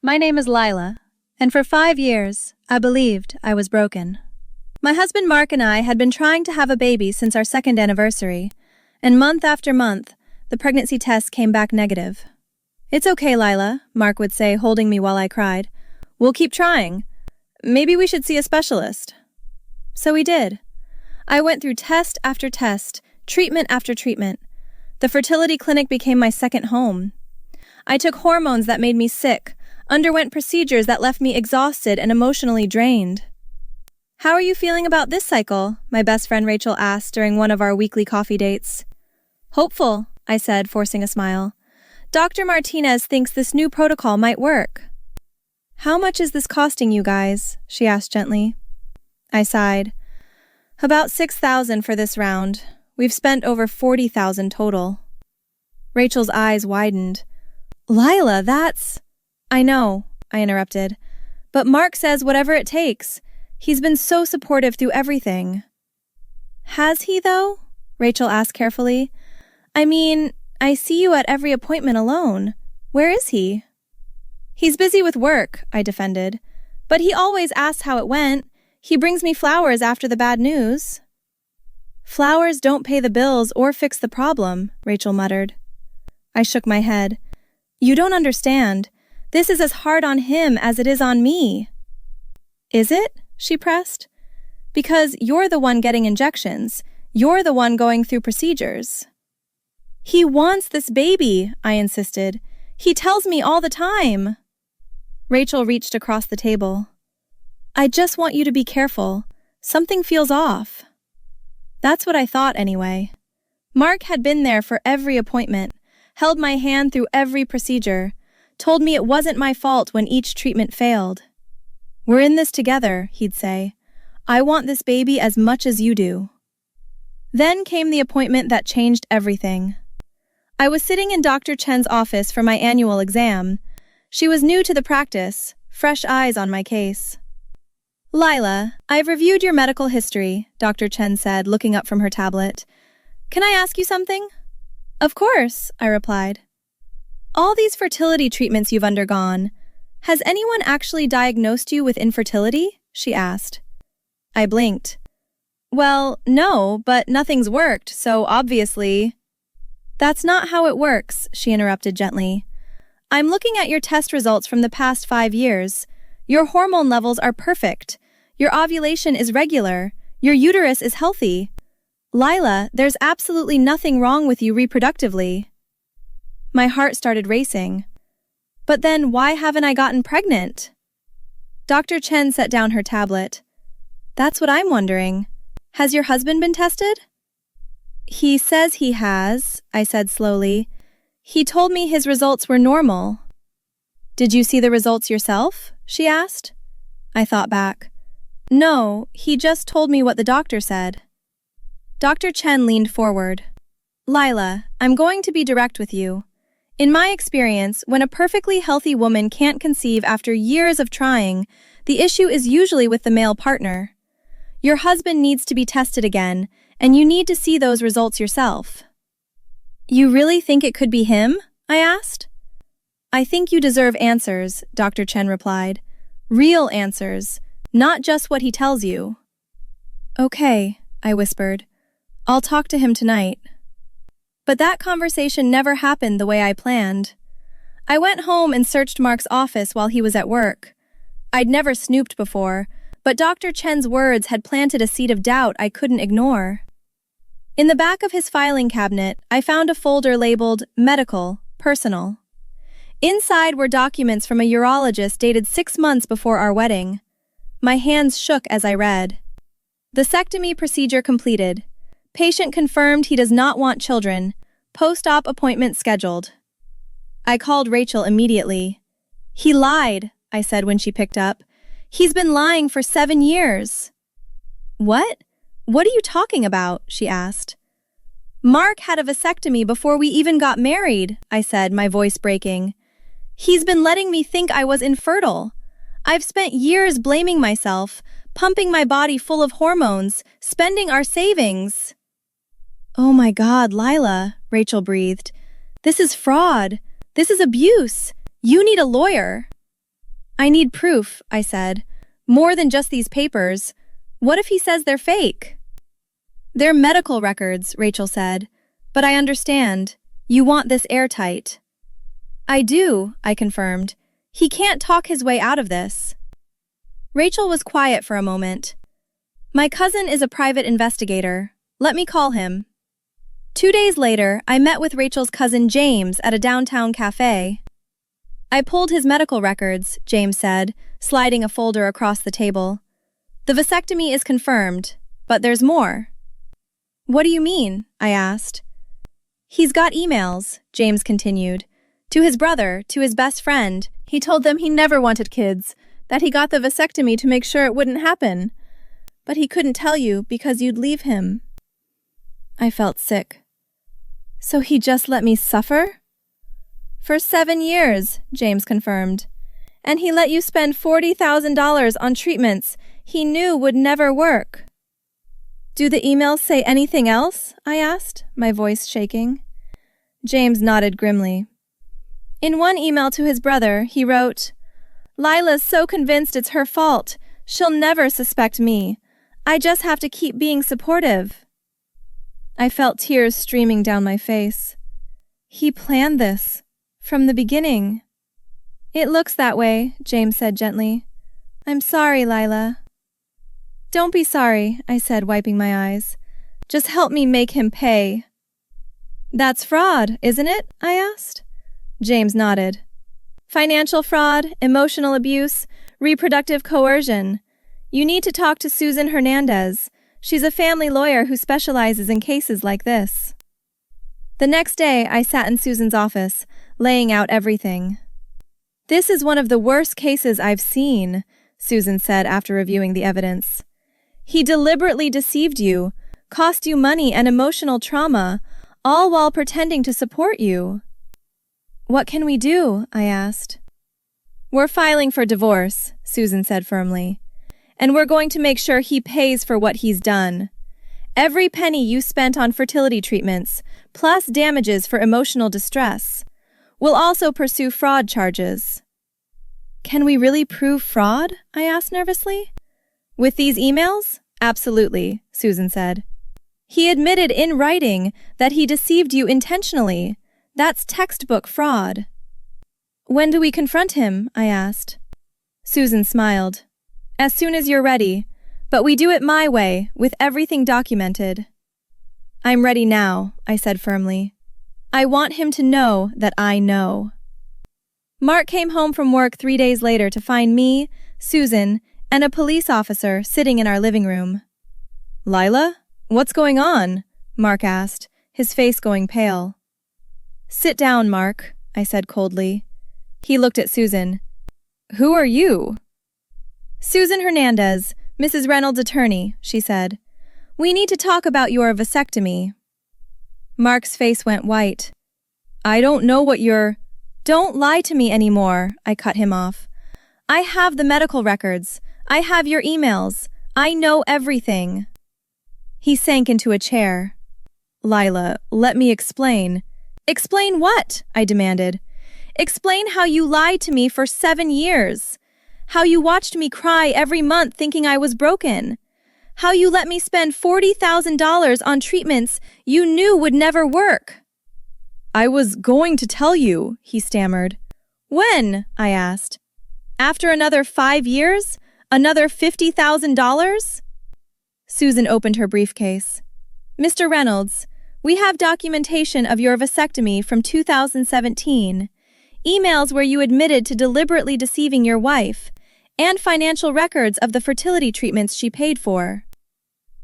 My name is Lila, and for 5 years, I believed I was broken. My husband Mark and I had been trying to have a baby since our second anniversary, and month after month, the pregnancy tests came back negative. "It's okay, Lila," Mark would say, holding me while I cried. "We'll keep trying. Maybe we should see a specialist." So we did. I went through test after test, treatment after treatment. The fertility clinic became my second home. I took hormones that made me sick, underwent procedures that left me exhausted and emotionally drained. "How are you feeling about this cycle?" my best friend Rachel asked during one of our weekly coffee dates. "Hopeful," I said, forcing a smile. "Dr. Martinez thinks this new protocol might work." "How much is this costing you guys?" she asked gently. I sighed. "About $6,000 for this round. We've spent over $40,000 total." Rachel's eyes widened. "Lila, that's—" "I know," I interrupted. "But Mark says whatever it takes. He's been so supportive through everything." "Has he, though?" Rachel asked carefully. "I mean, I see you at every appointment alone. Where is he?" "He's busy with work," I defended. "But he always asks how it went. He brings me flowers after the bad news." "Flowers don't pay the bills or fix the problem," Rachel muttered. I shook my head. "You don't understand. This is as hard on him as it is on me." "Is it?" she pressed. "Because you're the one getting injections. You're the one going through procedures." "He wants this baby," I insisted. "He tells me all the time." Rachel reached across the table. "I just want you to be careful. Something feels off." That's what I thought anyway. Mark had been there for every appointment, held my hand through every procedure, told me it wasn't my fault when each treatment failed. "We're in this together," he'd say. "I want this baby as much as you do." Then came the appointment that changed everything. I was sitting in Dr. Chen's office for my annual exam. She was new to the practice, fresh eyes on my case. "Lila, I've reviewed your medical history," Dr. Chen said, looking up from her tablet. "Can I ask you something?" "Of course," I replied. "All these fertility treatments you've undergone, has anyone actually diagnosed you with infertility?" she asked. I blinked. "Well, no, but nothing's worked, so obviously—" "That's not how it works," she interrupted gently. "I'm looking at your test results from the past 5 years. Your hormone levels are perfect. Your ovulation is regular. Your uterus is healthy. Lila, there's absolutely nothing wrong with you reproductively." My heart started racing. "But then why haven't I gotten pregnant?" Dr. Chen set down her tablet. "That's what I'm wondering. Has your husband been tested?" "He says he has," I said slowly. "He told me his results were normal." "Did you see the results yourself?" she asked. I thought back. "No, he just told me what the doctor said." Dr. Chen leaned forward. "Lila, I'm going to be direct with you. In my experience, when a perfectly healthy woman can't conceive after years of trying, the issue is usually with the male partner. Your husband needs to be tested again, and you need to see those results yourself." "You really think it could be him?" I asked. "I think you deserve answers," Dr. Chen replied. "Real answers, not just what he tells you." "Okay," I whispered. "I'll talk to him tonight." But that conversation never happened the way I planned. I went home and searched Mark's office while he was at work. I'd never snooped before, but Dr. Chen's words had planted a seed of doubt I couldn't ignore. In the back of his filing cabinet, I found a folder labeled Medical, Personal. Inside were documents from a urologist dated 6 months before our wedding. My hands shook as I read. "Vasectomy procedure completed. Patient confirmed he does not want children. Post-op appointment scheduled." I called Rachel immediately. "He lied," I said when she picked up. "He's been lying for 7 years." "What? What are you talking about?" she asked. "Mark had a vasectomy before we even got married," I said, my voice breaking. "He's been letting me think I was infertile. I've spent years blaming myself, pumping my body full of hormones, spending our savings." "Oh my God, Lila," Rachel breathed. "This is fraud. This is abuse. You need a lawyer." I need proof, I said. More than just these papers. What if he says they're fake? They're medical records, Rachel said. But I understand. You want this airtight. I do, I confirmed. He can't talk his way out of this. Rachel was quiet for a moment. My cousin is a private investigator. Let me call him. 2 days later, I met with Rachel's cousin James at a downtown cafe. I pulled his medical records, James said, sliding a folder across the table. The vasectomy is confirmed, but there's more. What do you mean? I asked. He's got emails, James continued. To his brother, to his best friend. He told them he never wanted kids, that he got the vasectomy to make sure it wouldn't happen. But he couldn't tell you because you'd leave him. I felt sick. So he just let me suffer? For 7 years, James confirmed. And he let you spend $40,000 on treatments he knew would never work. Do the emails say anything else? I asked, my voice shaking. James nodded grimly. In one email to his brother, he wrote, Lila's so convinced it's her fault. She'll never suspect me. I just have to keep being supportive. I felt tears streaming down my face. He planned this. From the beginning. It looks that way, James said gently. I'm sorry, Lila. Don't be sorry, I said, wiping my eyes. Just help me make him pay. That's fraud, isn't it? I asked. James nodded. Financial fraud, emotional abuse, reproductive coercion. You need to talk to Susan Hernandez. She's a family lawyer who specializes in cases like this. The next day, I sat in Susan's office, laying out everything. This is one of the worst cases I've seen, Susan said after reviewing the evidence. He deliberately deceived you, cost you money and emotional trauma, all while pretending to support you. What can we do? I asked. We're filing for divorce, Susan said firmly. And we're going to make sure he pays for what he's done. Every penny you spent on fertility treatments, plus damages for emotional distress. We'll also pursue fraud charges. Can we really prove fraud? I asked nervously. With these emails? Absolutely, Susan said. He admitted in writing that he deceived you intentionally. That's textbook fraud. When do we confront him? I asked. Susan smiled. As soon as you're ready, but we do it my way, with everything documented. I'm ready now, I said firmly. I want him to know that I know. Mark came home from work 3 days later to find me, Susan, and a police officer sitting in our living room. Lila, what's going on? Mark asked, his face going pale. Sit down, Mark, I said coldly. He looked at Susan. Who are you? Susan Hernandez, Mrs. Reynolds' attorney, she said. We need to talk about your vasectomy. Mark's face went white. I don't know what you're... Don't lie to me anymore, I cut him off. I have the medical records. I have your emails. I know everything. He sank into a chair. Lila, let me explain. Explain what? I demanded. Explain how you lied to me for 7 years. How you watched me cry every month thinking I was broken. How you let me spend $40,000 on treatments you knew would never work. I was going to tell you, he stammered. When? I asked. After another 5 years? Another $50,000? Susan opened her briefcase. Mr. Reynolds, we have documentation of your vasectomy from 2017, emails where you admitted to deliberately deceiving your wife, and financial records of the fertility treatments she paid for.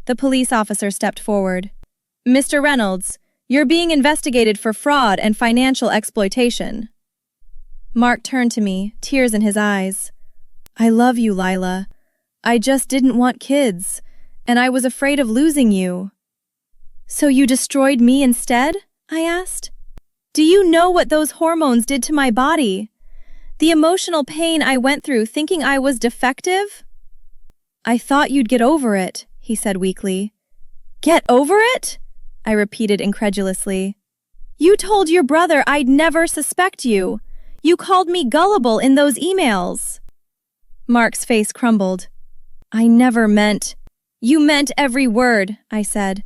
The police officer stepped forward. Mr. Reynolds, you're being investigated for fraud and financial exploitation. Mark turned to me, tears in his eyes. I love you, Lila. I just didn't want kids, and I was afraid of losing you. So you destroyed me instead? I asked. Do you know what those hormones did to my body? The emotional pain I went through thinking I was defective? I thought you'd get over it, he said weakly. Get over it? I repeated incredulously. You told your brother I'd never suspect you. You called me gullible in those emails. Mark's face crumbled. I never meant. You meant every word, I said.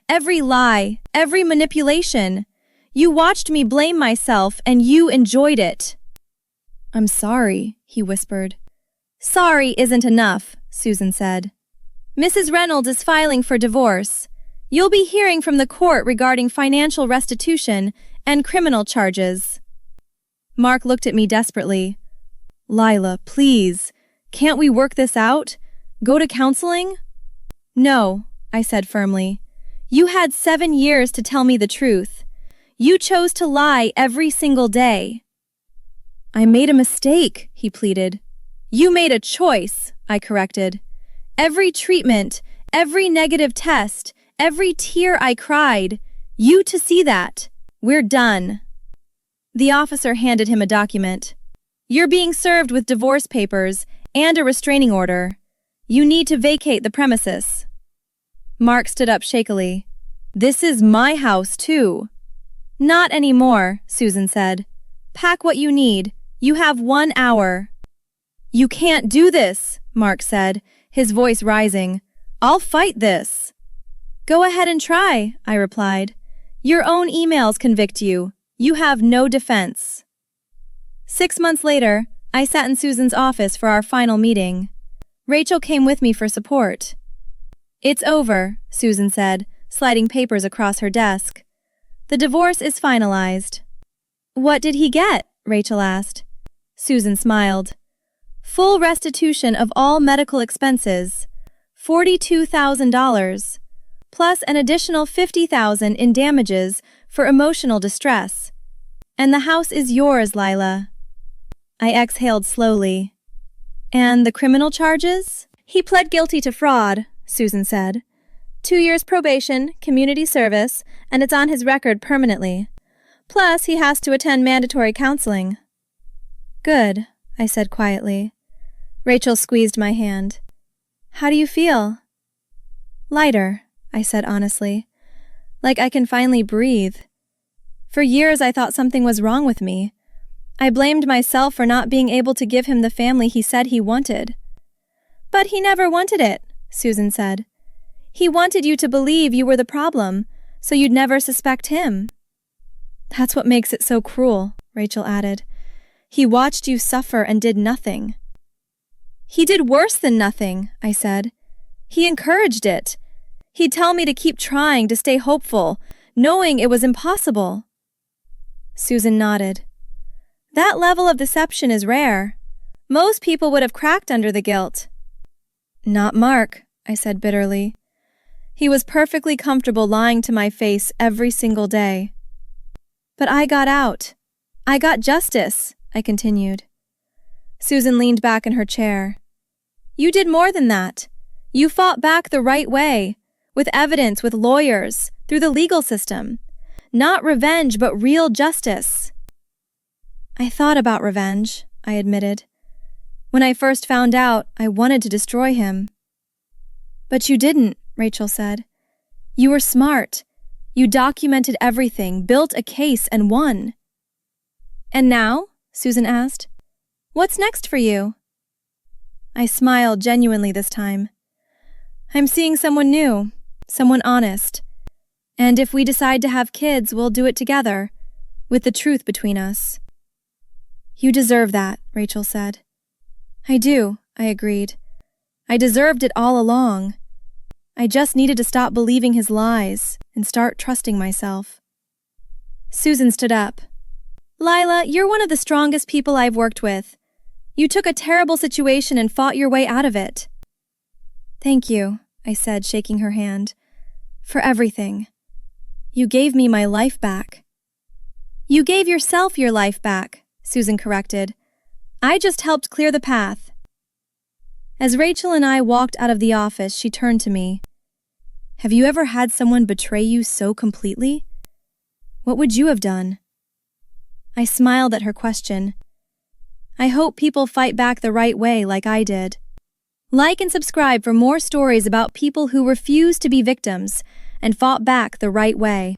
Every lie, every manipulation. You watched me blame myself and you enjoyed it. I'm sorry, he whispered. Sorry isn't enough, Susan said. Mrs. Reynolds is filing for divorce. You'll be hearing from the court regarding financial restitution and criminal charges. Mark looked at me desperately. Lila, please, can't we work this out? Go to counseling? No, I said firmly. You had 7 years to tell me the truth. You chose to lie every single day. I made a mistake, he pleaded. You made a choice, I corrected. Every treatment, every negative test, every tear I cried, you to see that. We're done. The officer handed him a document. You're being served with divorce papers and a restraining order. You need to vacate the premises. Mark stood up shakily. This is my house, too. Not anymore, Susan said. Pack what you need. You have 1 hour. You can't do this, Mark said, his voice rising. I'll fight this. Go ahead and try, I replied. Your own emails convict you. You have no defense. 6 months later, I sat in Susan's office for our final meeting. Rachel came with me for support. It's over, Susan said, sliding papers across her desk. The divorce is finalized. What did he get? Rachel asked. Susan smiled. Full restitution of all medical expenses, $42,000, plus an additional $50,000 in damages for emotional distress. And the house is yours, Lila. I exhaled slowly. And the criminal charges? He pled guilty to fraud, Susan said. 2 years probation, community service, and it's on his record permanently. Plus, he has to attend mandatory counseling. Good, I said quietly. Rachel squeezed my hand. How do you feel? Lighter, I said honestly. Like I can finally breathe. For years I thought something was wrong with me. I blamed myself for not being able to give him the family he said he wanted. But he never wanted it, Susan said. He wanted you to believe you were the problem, so you'd never suspect him. That's what makes it so cruel, Rachel added. He watched you suffer and did nothing. He did worse than nothing, I said. He encouraged it. He'd tell me to keep trying, to stay hopeful, knowing it was impossible. Susan nodded. That level of deception is rare. Most people would have cracked under the guilt. Not Mark, I said bitterly. He was perfectly comfortable lying to my face every single day. But I got out. I got justice, I continued. Susan leaned back in her chair. You did more than that. You fought back the right way, with evidence, with lawyers, through the legal system. Not revenge, but real justice. I thought about revenge, I admitted. When I first found out, I wanted to destroy him. But you didn't, Rachel said. You were smart. You documented everything, built a case, and won. And now? Susan asked. What's next for you? I smiled genuinely this time. I'm seeing someone new, someone honest. And if we decide to have kids, we'll do it together, with the truth between us. You deserve that, Rachel said. I do, I agreed. I deserved it all along. I just needed to stop believing his lies and start trusting myself. Susan stood up. Lila, you're one of the strongest people I've worked with. You took a terrible situation and fought your way out of it. Thank you, I said, shaking her hand. For everything. You gave me my life back. You gave yourself your life back, Susan corrected. I just helped clear the path. As Rachel and I walked out of the office, she turned to me. Have you ever had someone betray you so completely? What would you have done? I smiled at her question. I hope people fight back the right way like I did. Like and subscribe for more stories about people who refused to be victims and fought back the right way.